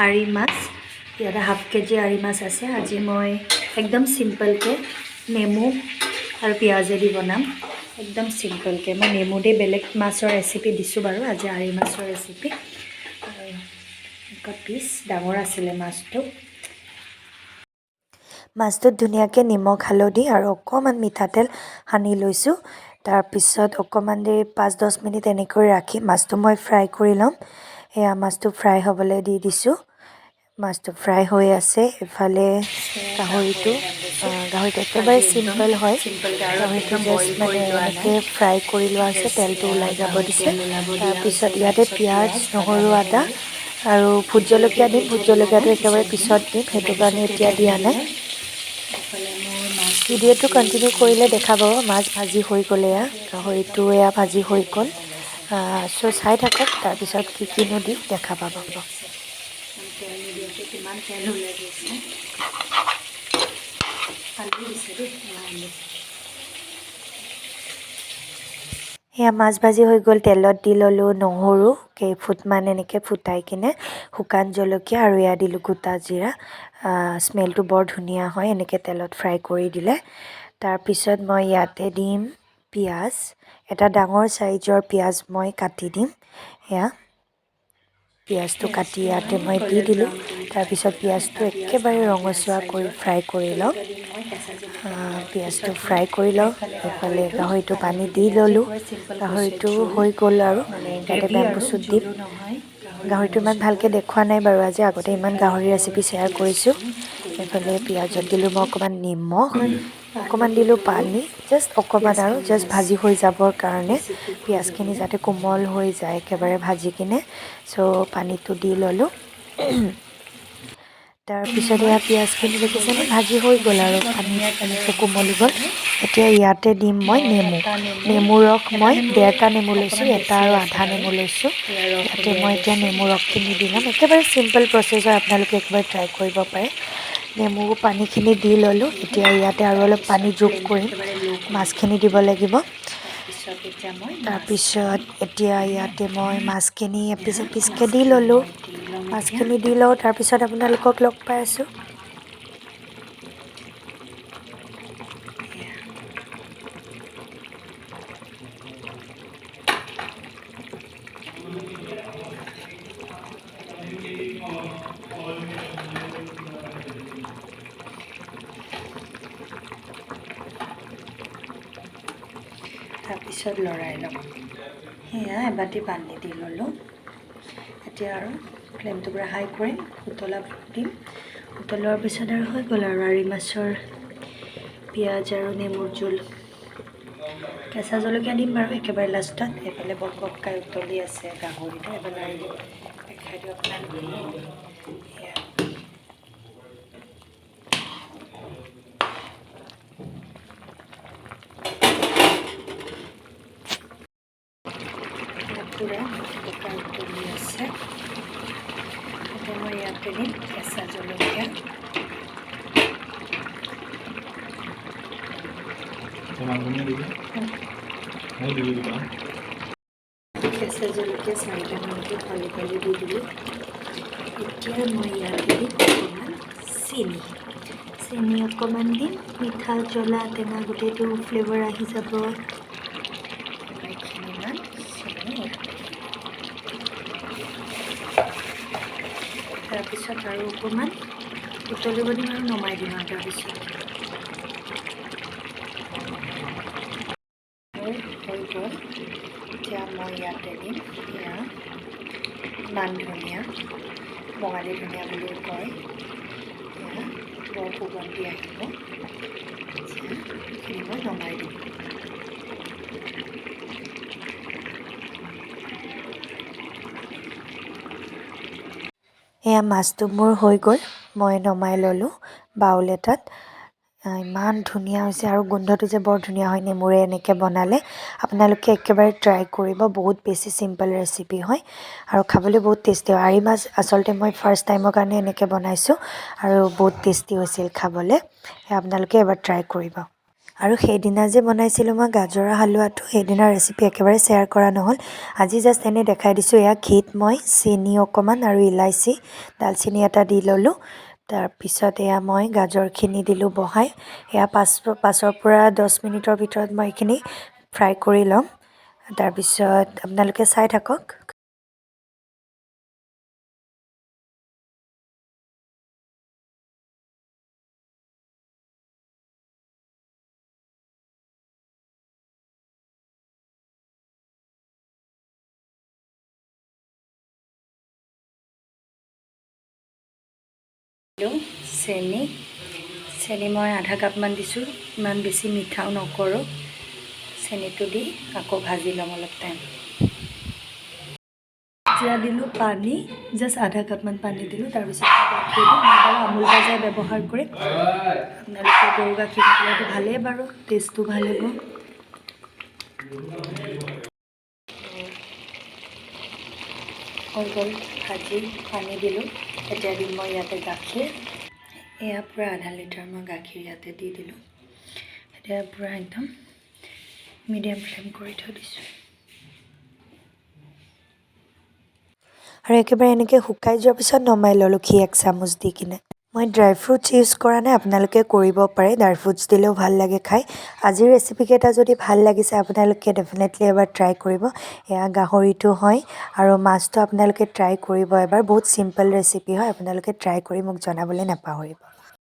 আৰি মাছ ইয়াতে half KG আৰি মাছ আছে আজি মই একদম চিম্পলকৈ নেমু আৰু পিঁয়াজেদি বনাম একদম চিম্পলকৈ মই নেমু দি বেলেগ মাছৰ ৰেচিপি দিছোঁ বাৰু আজি আৰি মাছৰ ৰেচিপি পিচ ডাঙৰ আছিলে মাছটোত ধুনীয়াকৈ নিমখ হালধি আৰু অকণমান মিঠাতেল সানি লৈছোঁ তাৰপিছত অকণমান দেৰি 5-10 মিনিট এনেকৈ ৰাখি মাছটো মই ফ্ৰাই কৰি ল'ম এয়া মাছটো ফ্ৰাই হ'বলৈ দি দিছোঁ মাছটো ফ্ৰাই হৈ আছে ইফালে গাহৰিটো একেবাৰে চিম্পল হয় গাহৰিটো জাষ্ট মানে এনেকৈ ফ্ৰাই কৰি লোৱা হৈছে তেলটো ওলাই যাব দিছে তাৰপিছত ইয়াতে পিঁয়াজ নহৰু আদা আৰু ভোট জলকীয়া দিম ভোট জলকীয়াটো একেবাৰে পিছত দিম সেইটো কাৰণে এতিয়া দিয়া নাই ভিডিঅ'টো কণ্টিনিউ কৰিলে দেখা পাব মাছ ভাজি হৈ গ'লে এয়া গাহৰিটো এয়া ভাজি হৈ গ'ল চ' চাই থাকক তাৰপিছত কিনো দিম দেখা পাব তেল নিদিয়াকৈ কিমান তেল ওলাই গৈছে আলু দিছে দেই সেয়া মাছ ভাজি হৈ গ'ল তেলত দি ল'লোঁ নহৰু কেইফুটমান এনেকৈ ফুটাই কিনে শুকান জলকীয়া আৰু এয়া দিলোঁ গোটা জিৰা স্মেলটো বৰ ধুনীয়া হয় এনেকৈ তেলত ফ্ৰাই কৰি দিলে তাৰপিছত মই ইয়াতে দিম পিঁয়াজ এটা ডাঙৰ চাইজৰ পিঁয়াজ মই কাটি দিম সেয়া পিঁয়াজটো কাটি ইয়াতে মই দি দিলোঁ তাৰপিছত পিঁয়াজটো একেবাৰে ৰঙচুৱা কৰি ফ্ৰাই কৰি লওঁ পিঁয়াজটো ফ্ৰাই কৰি লওঁ এইফালে গাহৰিটো পানী দি ল'লোঁ গাহৰিটো হৈ গ'ল আৰু ইয়াতে বেম্বুশ্বুট দিম গাহৰিটো ইমান ভালকৈ দেখুওৱা নাই বাৰু আজি আগতে ইমান গাহৰি ৰেচিপি শ্বেয়াৰ কৰিছোঁ এইফালে পিঁয়াজত দিলোঁ মই অকণমান নিমখ অকণমান দিলোঁ পানী জাষ্ট অকণমান আৰু জাষ্ট ভাজি হৈ যাবৰ কাৰণে পিঁয়াজখিনি যাতে কোমল হৈ যায় একেবাৰে ভাজি কিনে চ' পানীটো দি ল'লোঁ তাৰপিছত এয়া পিঁয়াজখিনি দেখিছেনে ভাজি হৈ গ'ল আৰু পানীটো কোমলি গ'ল এতিয়া ইয়াতে দিম মই নেমু ৰস মই 1.5টা নেমু লৈছোঁ এটা আৰু আধা নেমু লৈছোঁ ইয়াতে মই এতিয়া নেমু ৰসখিনি দি ল'ম একেবাৰে চিম্পল প্ৰচেছ হয় আপোনালোকে একবাৰ ট্ৰাই কৰিব পাৰে নেমু পানীখিনি দি ল'লোঁ এতিয়া ইয়াতে আৰু অলপ পানী যোগ কৰিম মাছখিনি দিব লাগিব তাৰপিছত এতিয়া ইয়াতে মই মাছখিনি এপিচ এপিচকৈ দি ল'লোঁ মাছখিনি দি লওঁ তাৰপিছত আপোনালোকক লগ পাই আছোঁ তাৰপিছত লৰাই ল'ম সেয়া এবাটি পানী দি ল'লোঁ এতিয়া আৰু ফ্লেমটো পূৰা হাই কৰিম উতলোৱাৰ পিছত আৰু হৈ গ'ল আৰু আৰি মাছৰ পিঁয়াজ আৰু নেমুৰ জোল কেঁচা জলকীয়া দিম বাৰু একেবাৰে লাষ্টত এইফালে বকবকাই উতলি আছে গাহৰিটো এইফালে দেখাই দিওঁ আপোনালোকে পূৰা বকবকাই উতলি আছে এতিয়া মই ইয়াতে দিম কেঁচা জলকীয়া কেঁচা জলকীয়া 4টামানকৈ ফালি ফালি দি দিলোঁ এতিয়া মই ইয়াতে দিম অকণমান চেনি অকণমান দিম মিঠা জ্বলা টেঙা গোটেইটো ফ্লেভাৰ আহি যাব এইখিনিমান চেনি তাৰপিছত আৰু অকণমান উতলিব দিম আৰু নমাই দিম আৰু তাৰপিছত হৈ গ'ল এতিয়া মই ইয়াতে দিম এয়া মান ধনিয়া বঙালী ধনিয়া বুলিও কয় এয়া বৰ সুগন্ধি আহিব এইখিনি মই নমাই দিম এয়া মাছটো মোৰ হৈ গ'ল মই নমাই ল'লোঁ বাউল এটাত ইমান ধুনীয়া হৈছে আৰু গোন্ধটো যে বৰ ধুনীয়া হয় নেমুৰে এনেকৈ বনালে আপোনালোকে একেবাৰে ট্ৰাই কৰিব বহুত বেছি চিম্পল ৰেচিপি হয় আৰু খাবলৈ বহুত টেষ্টি হয় আৰি মাছ আচলতে মই ফাৰ্ষ্ট টাইমৰ কাৰণে এনেকৈ বনাইছোঁ আৰু বহুত টেষ্টি হৈছিল খাবলৈ আপোনালোকে এবাৰ ট্ৰাই কৰিব আৰু সেইদিনা যে বনাইছিলোঁ মই গাজৰৰ হালোৱাটো, সেইদিনা ৰেচিপি একেবাৰে শ্বেয়াৰ কৰা নহ'ল। আজি জাষ্ট এনেই দেখাই দিছোঁ। এয়া ঘিত মই চেনি অকণমান আৰু ইলাইচি, ডালচেনি এটা দি ল'লোঁ। তাৰপিছত এয়া মই গাজৰখিনি দিলোঁ বহাই। এয়া 5ৰ পৰা 10 মিনিটৰ ভিতৰত মই এইখিনি ফ্ৰাই কৰি ল'ম। তাৰপিছত আপোনালোকে চাই থাকক। চেনি মই আধা কাপমান দিছোঁ, ইমান বেছি মিঠাও নকৰোঁ। চেনিটো দি আকৌ ভাজি ল'ম অলপ টাইম। এতিয়া দিলোঁ পানী, জাষ্ট আধা কাপমান পানী দিলোঁ। তাৰপিছত গাখীৰ দিম। মই বাৰু আমুল তাজা ব্যৱহাৰ কৰিম। আপোনালোকে গৰু গাখীৰ থাকিলেতো ভালেই বাৰু, টেষ্টটো ভাল হ'ব। হৈ গ'ল ভাজি, পানী দিলোঁ। এতিয়া দিম মই ইয়াতে গাখীৰ। এয়া পূৰা আধা লিটাৰ মই গাখীৰ ইয়াতে দি দিলোঁ। এতিয়া পূৰা একদম মিডিয়াম ফ্লেম কৰি থৈ দিছোঁ। আৰু একেবাৰে এনেকৈ শুকাই যোৱাৰ পিছত নমাই ল'লোঁ ঘি 1 চামুচ দি কিনে। মই ড্ৰাই ফ্ৰুটছ ইউজ কৰা নাই, আপোনালোকে কৰিব পাৰে। ড্ৰাই ফ্ৰুটছ দিলেও ভাল লাগে খাই। আজিৰ ৰেচিপিকেইটা যদি ভাল লাগিছে আপোনালোকে ডেফিনেটলি এবাৰ ট্ৰাই কৰিব। এয়া গাহৰিটো হয় আৰু মাছটো আপোনালোকে ট্ৰাই কৰিব এবাৰ। বহুত চিম্পল ৰেচিপি হয়, আপোনালোকে ট্ৰাই কৰি মোক জনাবলৈ নাপাহৰিব।